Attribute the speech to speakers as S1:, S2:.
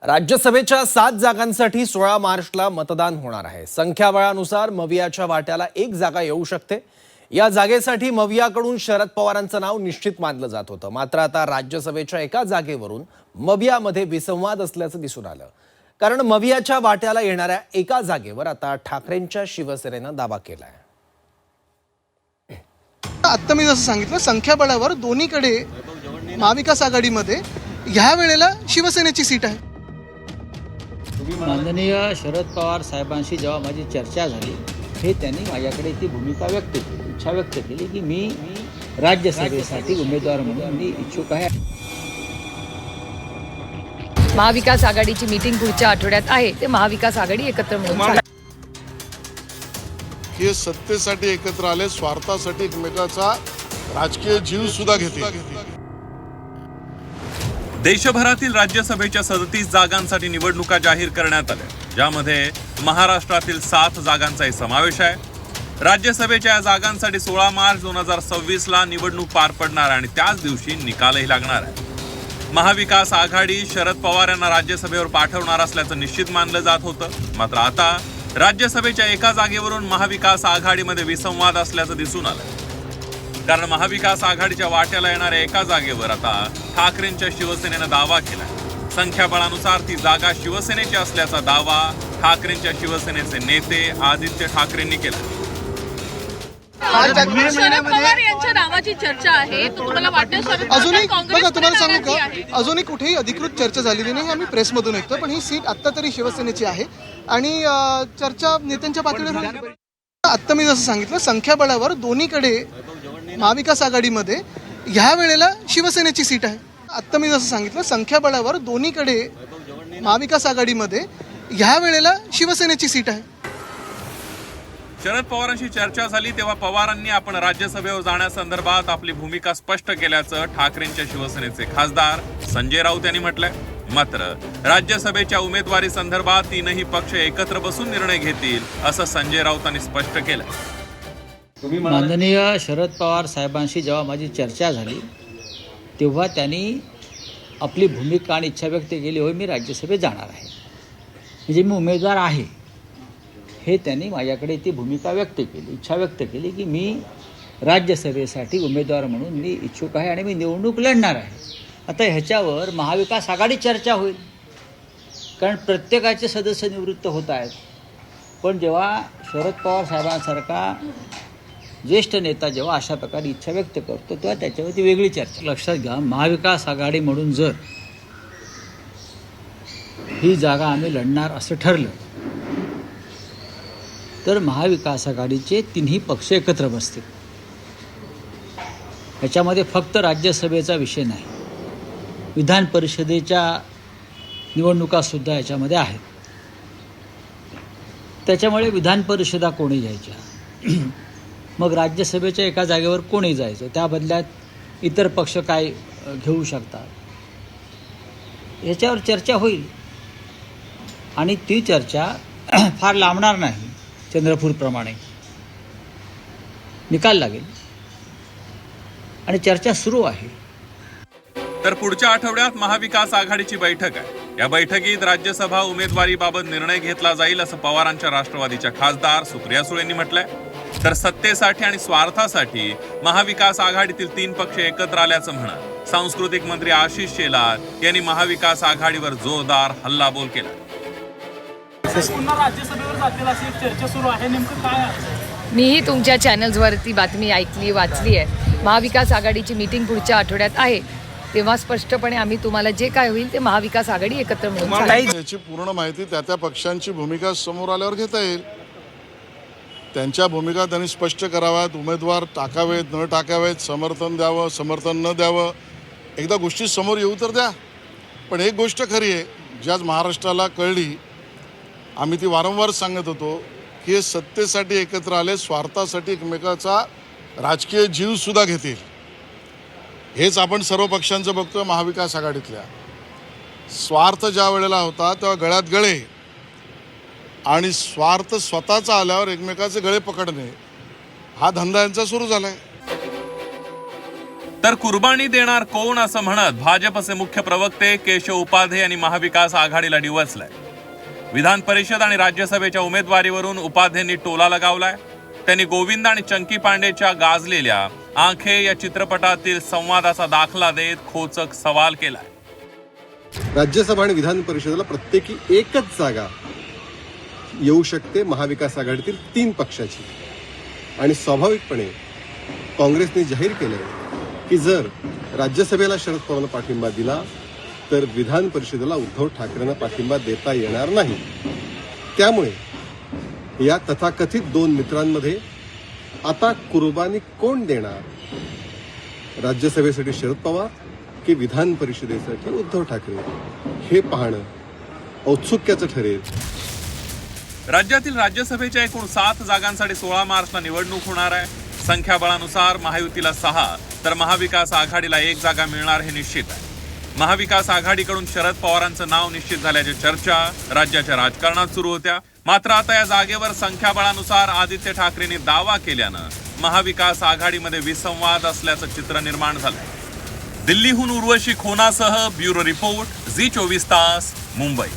S1: राज्यसभेच्या 7 जागांसाठी 16 मार्चला मतदान होणार आहे। संख्याबळानुसार मवियाच्या वाट्याला एक जागा येऊ शकते। या जागेसाठी मवियाकडून शरद पवारांचं नाव निश्चित मानलं जात होतं। मात्र आता राज्यसभेच्या एका जागेवरून मवियामध्ये विसंवाद असल्याचं दिसून आलं। कारण मवियाच्या वाट्याला येणाऱ्या एका जागेवर आता ठाकरेंच्या शिवसेनेनं दावा केलाय।
S2: आता मी जसं सांगितलं, संख्याबळावर दोन्हीकडे महाविकास आघाडीमध्ये ह्या वेळेला शिवसेनेची सीट आहे।
S3: माननीय शरद पवार साहेबांशी जेव्हा माझी चर्चा झाली, हे त्यांनी माझ्याकडे ती भूमिका व्यक्त केली, इच्छा व्यक्त केली की मी राज्यसभेसाठी उमेदवार म्हणून मी इच्छुक आहे।
S4: महाविकास आघाडीची मीटिंग पुढच्या आठवड्यात आहे, ते महाविकास आघाडी एकत्र म्हणून
S5: हे सत्तेसाठी एकत्र आले, स्वार्थासाठी एकमेकाचा राजकीय जीव सुद्धा घेतला।
S6: देशभरातील राज्यसभेच्या 37 जागांसाठी निवडणुका जाहीर करण्यात आल्या, ज्यामध्ये महाराष्ट्रातील 7 जागांचाही समावेश आहे। राज्यसभेच्या या जागांसाठी 16 मार्च 2026ला निवडणूक पार पडणार आणि त्याच दिवशी निकालही लागणार आहे। महाविकास आघाडी शरद पवार यांना राज्यसभेवर पाठवणार असल्याचं निश्चित मानलं जात होतं। मात्र आता राज्यसभेच्या एका जागेवरून महाविकास आघाडीमध्ये विसंवाद असल्याचं दिसून आलं। कारण महाविकास आघाडीच्या वाट्याला येणाऱ्या एका जागेवर आता ठाकरेंच्या शिवसेनेनं दावा केला। संख्याबळानुसार ती जागा शिवसेनेची असल्याचा दावा ठाकरेंच्या शिवसेनेचे नेते आदित्य ठाकरेंनी केला।
S7: शरद पवार यांच्या नावाची चर्चा आहे, तुम्हाला वाटतं शरद
S2: अजूनही
S7: पवार
S2: बघा, तुम्हाला सांगू
S7: काँग्रेसमध्ये
S2: का, अजूनही कुठेही अधिकृत चर्चा झालेली नाही। आम्ही प्रेसमधून ऐकतो, पण ही सीट आत्ता तरी शिवसेनेची आहे आणि चर्चा नेत्यांच्या पातळीवर होईल। आत्ता मी जसं सांगितलं, संख्याबळावर दोन्हीकडे महाविकास आघाडीमध्ये ह्या वेळेला शिवसेनेची सीट आहे। आत्ता मी जसं सांगितलं, संख्याबळावर दोन्हीकडे महाविकास आघाडीमध्ये ह्या वेळेला शिवसेनेची सीट आहे।
S6: शरद पवारांशी चर्चा झाली तेव्हा पवारांनी आपण राज्यसभेवर जाण्यासंदर्भात आपली भूमिका स्पष्ट केल्याचं ठाकरेंच्या शिवसेनेचे खासदार संजय राऊत यांनी म्हटलंय। मात्र राज्यसभेच्या उमेदवारी संदर्भात तीनही पक्ष एकत्र बसून निर्णय घेतील असं संजय राऊतांनी स्पष्ट केलं।
S3: माननीय शरद पवार साहेबांशी जेव्हा माझी चर्चा झाली, तेव्हा त्यांनी आपली भूमिका आणि इच्छा व्यक्त केली, होय मी राज्यसभेत जाणार आहे, म्हणजे मी उमेदवार आहे, हे त्यांनी माझ्याकडे ती भूमिका व्यक्त केली, इच्छा व्यक्त केली की मी राज्यसभेसाठी उमेदवार म्हणून मी इच्छुक आहे आणि मी निवडणूक लढणार आहे। आता ह्याच्यावर महाविकास आघाडी चर्चा होईल, कारण प्रत्येकाचे सदस्य निवृत्त होत आहेत। पण जेव्हा शरद पवार साहेबांसारखा ज्येष्ठ नेता जेव्हा अशा प्रकारे इच्छा व्यक्त करतो, तेव्हा त्याच्यावरती वेगळी चर्चा। लक्षात घ्या, महाविकास आघाडी म्हणून जर ही जागा आम्ही लढणार असं ठरलं, तर महाविकास आघाडीचे तिन्ही पक्ष एकत्र बसतील। ह्याच्यामध्ये फक्त राज्यसभेचा विषय नाही, विधान परिषदेच्या निवडणुकासुद्धा याच्यामध्ये आहेत। त्याच्यामुळे विधान परिषदा कोणी घ्यायच्या, मग राज्यसभेच्या एका जागेवर कोणी जायचं, त्या बदल्यात इतर पक्ष काय घेऊ शकतात, याच्यावर चर्चा होईल आणि ती चर्चा फार लांबणार नाही। चंद्रपूरप्रमाणे निकाल लागेल आणि चर्चा सुरू आहे।
S6: तर पुढच्या आठवड्यात महाविकास आघाडीची बैठक आहे। या बैठकीत राज्यसभा उमेदवारीबाबत निर्णय घेतला जाईल असं पवारांच्या राष्ट्रवादीच्या खासदार सुप्रिया सुळे यांनी म्हटलंय। तर सत्तेसाठी आणि स्वार्थासाठी महाविकास आघाडीतील 3 पक्ष एकत्र आल्याचं म्हणत सांस्कृतिक मंत्री आशिष शेलार यांनी महाविकास आघाडीवर जोरदार हल्लाबोल केला।
S8: पुन्हा राज्यसभेवर जातील अशी एक चर्चा सुरू आहे, नेमकं काय आहे?
S4: मीही तुमच्या चॅनल्सवरती बातमी ऐकली, वाचली आहे। महाविकास आघाडीची मीटिंग पुढच्या आठवड्यात आहे, तेव्हा स्पष्टपणे आम्ही तुम्हाला जे काय होईल ते महाविकास आघाडी एकत्र म्हणून
S5: याची पूर्ण माहिती त्या पक्षांची भूमिका समोर आल्यावर घेता येईल। त्यांच्या भूमिका त्यांनी स्पष्ट कराव्यात, उमेदवार टाकावेत न टाकावेत, समर्थन द्यावं समर्थन न द्यावं, एकदा गोष्टी समोर येऊ तर द्या। पण एक गोष्ट खरी आहे, जी आज महाराष्ट्राला कळली, आम्ही ती वारंवार सांगत होतो की हे सत्तेसाठी एकत्र आले, स्वार्थासाठी एकमेकाचा राजकीय जीव सुद्धा घेतील। हेच आपण सर्व पक्षांचं बघतोय। महाविकास आघाडीतल्या स्वार्थ ज्या वेळेला होता तेव्हा गळ्यात गळे, आणि स्वार्थ स्वतःचा आल्यावर एकमेकाचे गळे पकडणे, हा धंदा यांचा सुरू झालाय।
S6: तर कुर्बानी देणार कोण असं म्हणत भाजपचे मुख्य प्रवक्ते केशव उपाध्ये यांनी महाविकास आघाडीला डिवचलंय. विधान परिषद आणि राज्यसभेच्या उमेदवारीवरून उपाध्येंनी टोला लगावलाय. त्यांनी गोविंद आणि चंकी पांडेच्या गाजलेल्या आंखे या चित्रपटातील संवादाचा दाखला देत खोचक सवाल केलाय.
S9: राज्यसभा आणि विधान परिषदेला प्रत्येकी एकच जागा येऊ शकते महाविकास आघाडीतील 3 पक्षाची. आणि स्वाभाविकपणे काँग्रेसने जाहीर केलंय की जर राज्यसभेला शरद पवारांना पाठिंबा दिला तर विधान परिषदेला उद्धव ठाकरेंना पाठिंबा देता येणार नाही. त्यामुळे या तथाकथित 2 मित्रांमध्ये आता कुर्बानी कोण देणार, राज्यसभेसाठी शरद पवार की विधान परिषदेसाठी उद्धव ठाकरे, हे पाहणं औत्सुक्याचं ठरेल.
S6: राज्यातील राज्यसभेच्या एकूण 7 जागांसाठी 16 मार्चला निवडणूक होणार आहे. संख्याबळानुसार महायुतीला 6 तर महाविकास आघाडीला 1 जागा मिळणार हे निश्चित आहे. महाविकास आघाडीकडून शरद पवारांचं नाव निश्चित झाल्याच्या चर्चा राज्याच्या राजकारणात सुरू होत्या. मात्र आता या जागेवर संख्याबळानुसार आदित्य ठाकरेंनी दावा केल्यानं महाविकास आघाडीमध्ये विसंवाद असल्याचं चित्र निर्माण झालंय. दिल्लीहून उर्वशी खोनासह ब्युरो रिपोर्ट, झी 24 तास, मुंबई.